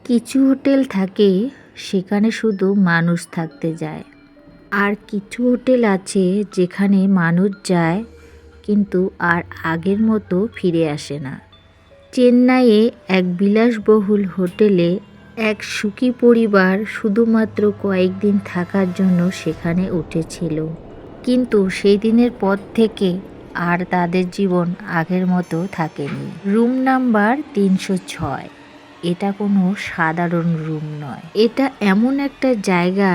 কিছু হোটেল থাকে সেখানে শুধু মানুষ থাকতে যায়, আর কিছু হোটেল আছে যেখানে মানুষ যায় কিন্তু আর আগের মতো ফিরে আসে না। চেন্নাইয়ে এক বিলাসবহুল হোটেলে এক সুখী পরিবার শুধুমাত্র কয়েকদিন থাকার জন্য সেখানে উঠেছিল, কিন্তু সেই দিনের পর থেকে আর তাদের জীবন আগের মতো থাকেনি। Room number 306। এটা কোনো সাধারণ রুম নয়, এটা এমন একটা জায়গা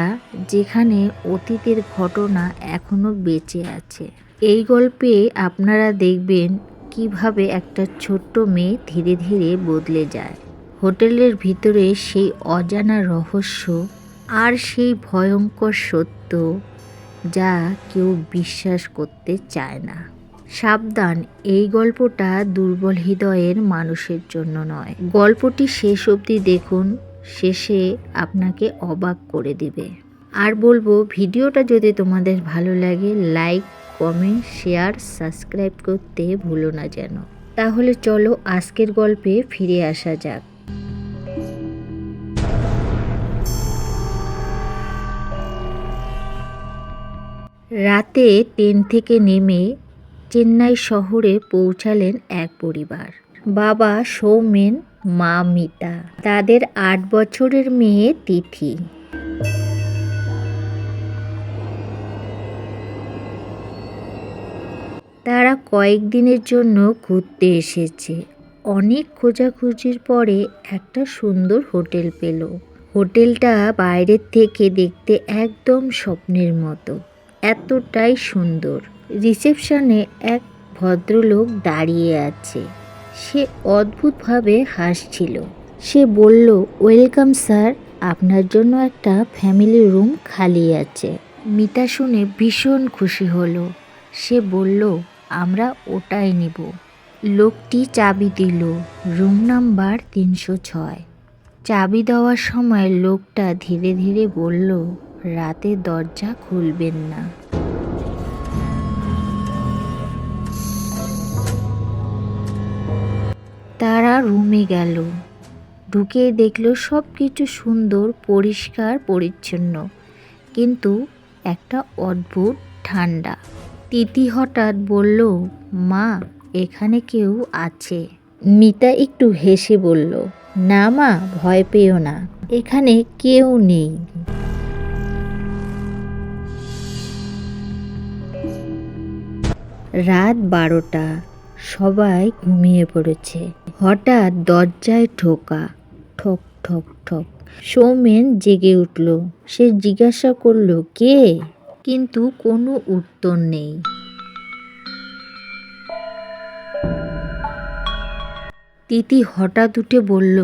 যেখানে অতীতের ঘটনা এখনো বেঁচে আছে। এই গল্পে আপনারা দেখবেন কিভাবে একটা ছোট্ট মেয়ে ধীরে ধীরে বদলে যায়, হোটেলের ভিতরে সেই অজানা রহস্য আর সেই ভয়ঙ্কর সত্য যা কেউ বিশ্বাস করতে চায় না। সাবধান, এই গল্পটা দুর্বল হৃদয়ের মানুষের জন্য নয়। গল্পটি শেষ অবধি দেখুন, শেষে আপনাকে অবাক করে দিবে। আর বলবো, ভিডিওটা যদি তোমাদের ভালো লাগে লাইক, কমেন্ট, শেয়ার, সাবস্ক্রাইব করতে ভুলো না যেন। তাহলে চলো আজকের গল্পে ফিরে আসা যাক। রাতে ট্রেন থেকে নেমে চেন্নাই শহরে পৌঁছালেন এক পরিবার। বাবা সৌমেন, মা মিতা, তাদের 8 বছরের মেয়ে তিথি। তারা কয়েকদিনের জন্য ঘুরতে এসেছে। অনেক খোঁজাখুঁজির পরে একটা সুন্দর হোটেল পেল। হোটেলটা বাইরের থেকে দেখতে একদম স্বপ্নের মতো, এতটাই সুন্দর। রিসেপশনে এক ভদ্রলোক দাঁড়িয়ে আছে। সে অদ্ভুতভাবে হাসছিল। সে বলল, ওয়েলকাম স্যার, আপনার জন্য একটা ফ্যামিলি রুম খালি আছে। মিতা শুনে ভীষণ খুশি হলো। সে বলল, আমরা ওটাই নিব। লোকটি চাবি দিল, রুম নাম্বার 306। চাবি দেওয়ার সময় লোকটা ধীরে ধীরে বলল, রাতে দরজা খুলবেন না। তারা রুমে গেল। ঢুকে দেখলো সব কিছু সুন্দর, পরিষ্কার পরিচ্ছন্ন, কিন্তু একটা অদ্ভুত ঠান্ডা। তিথি হঠাৎ বলল, মা, এখানে কেউ আছে। মিতা একটু হেসে বলল, না মা, ভয় পেও না, এখানে কেউ নেই। রাত 12টা, সবাই ঘুমিয়ে পড়েছে। হঠাৎ দরজায় ঠোকা, ঠক ঠক ঠক। সৌমেন জেগে উঠল। সে জিজ্ঞাসা করল, কে? কিন্তু কোনো উত্তর নেই। তিথি হঠাৎ উঠে বলল,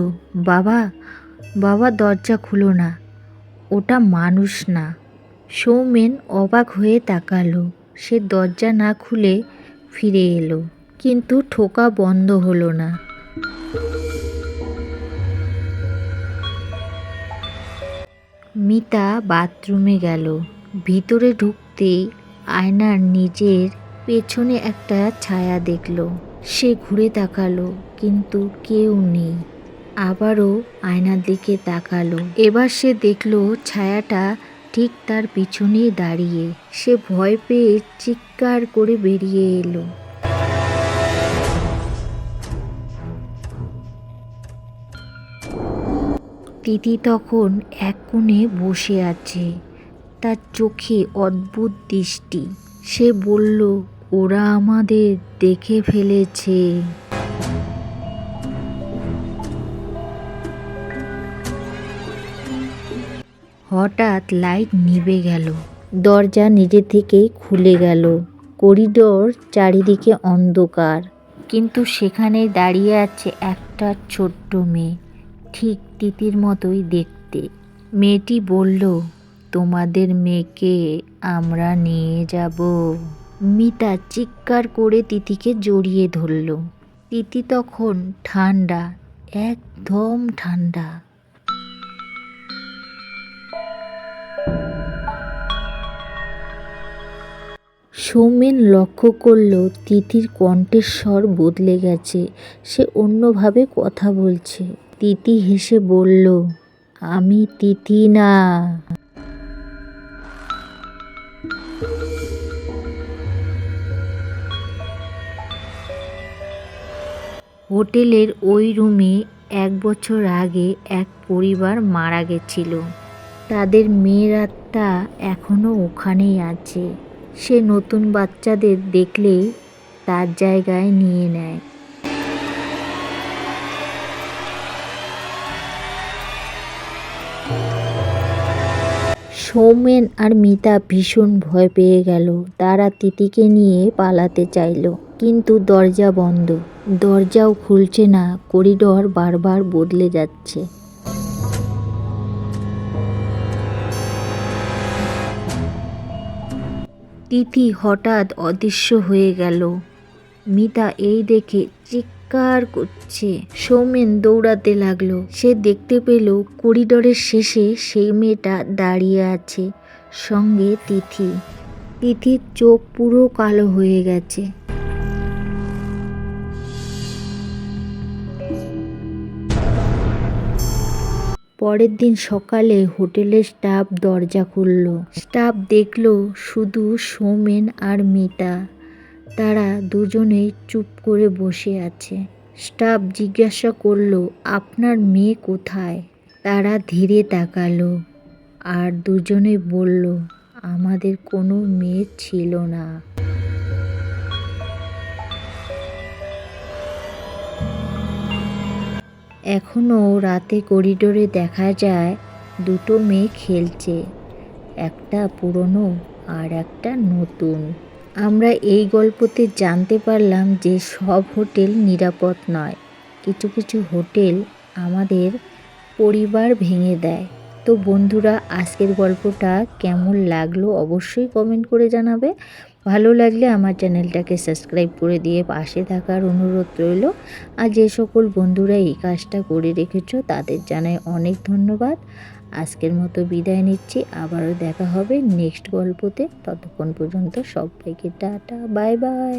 বাবা, বাবা, দরজা খুলো না, ওটা মানুষ না। সৌমেন অবাক হয়ে তাকালো। সে দরজা না খুলে ফিরে এলো, কিন্তু ঠোকা বন্ধ হলো না। মিতা বাথরুমে গেল। ভিতরে ঢুকতেই আয়নার নিজের পেছনে একটা ছায়া দেখল। সে ঘুরে তাকালো, কিন্তু কেউ নেই। আবারও আয়নার দিকে তাকালো। এবার সে দেখল ছায়াটা ঠিক তার পিছনেই দাঁড়িয়ে। সে ভয় পেয়ে চিৎকার করে বেরিয়ে এলো। তিথি তখন এক কোণে বসে আছে, তার চোখে অদ্ভুত দৃষ্টি। সে বলল, ওরা আমাদের দেখে ফেলেছে। হঠাৎ লাইট নিভে গেল। দরজা নিজে থেকেই খুলে গেল। করিডোর চারিদিকে অন্ধকার, কিন্তু সেখানে দাঁড়িয়ে আছে একটা ছোট্ট মেয়ে, ঠিক তিতির মতোই দেখতে। মেয়েটি বলল, তোমাদের মেয়েকে আমরা নিয়ে যাব। মিতা চিৎকার করে তিতিকে জড়িয়ে ধরল। তিতি তখন ঠান্ডা, একদম ঠান্ডা। সৌমেন লক্ষ্য করল তিথির কণ্ঠের স্বর বদলে গেছে। সে অন্যভাবে কথা বলছে। তিথি হেসে বলল, আমি তিথি না। হোটেলের ওই রুমে 1 বছর আগে এক পরিবার মারা গেছিল। তাদের মেয়ের আত্মা এখনো ওখানেই আছে। সে নতুন বাচ্চাদের দেখলেই তার জায়গায় নিয়ে নেয়। সৌমেন আর মিতা ভীষণ ভয় পেয়ে গেল। তারা তিথিকে নিয়ে পালাতে চাইল, কিন্তু দরজা বন্ধ। দরজাও খুলছে না, করিডর বারবার বদলে যাচ্ছে। তিথি হঠাৎ অদৃশ্য হয়ে গেল। মিতা এই দেখে চিৎকার করছে। সৌমেন দৌড়াতে লাগলো। সে দেখতে পেল করিডোরের শেষে সেই মেয়েটা দাঁড়িয়ে আছে, সঙ্গে তিথি। তিথির চোখ পুরো কালো হয়ে গেছে। পরের দিন সকালে হোটেলের স্টাফ দরজা খুলল। স্টাফ দেখল শুধু সৌমেন আর মিতা। তারা দুজনেই চুপ করে বসে আছে। স্টাফ জিজ্ঞাসা করল, আপনার মেয়ে কোথায়? তারা ধীরে তাকালো আর দুজনেই বলল, আমাদের কোনো মেয়ে ছিল না। এখনো রাতে করিডোরে দেখা যায় দুটো মেয়ে খেলছে, একটা পুরনো আর একটা নতুন। আমরা এই গল্পতে জানতে পারলাম যে সব হোটেল নিরাপদ নয়। কিছু কিছু হোটেল আমাদের পরিবার ভেঙে দেয়। তো বন্ধুরা, আজকের গল্পটা কেমন লাগলো অবশ্যই কমেন্ট করে জানাবে। ভালো লাগলে আমার চ্যানেলটাকে সাবস্ক্রাইব করে দিয়ে পাশে থাকার অনুরোধ রইল। আর যে সকল বন্ধুরা এই কাজটা করে রেখেছো তাদের জানাই অনেক ধন্যবাদ। আজকের মতো বিদায় নিচ্ছি। আবারও দেখা হবে নেক্সট গল্পতে। ততক্ষণ পর্যন্ত সবাইকে টাটা, বাই বাই।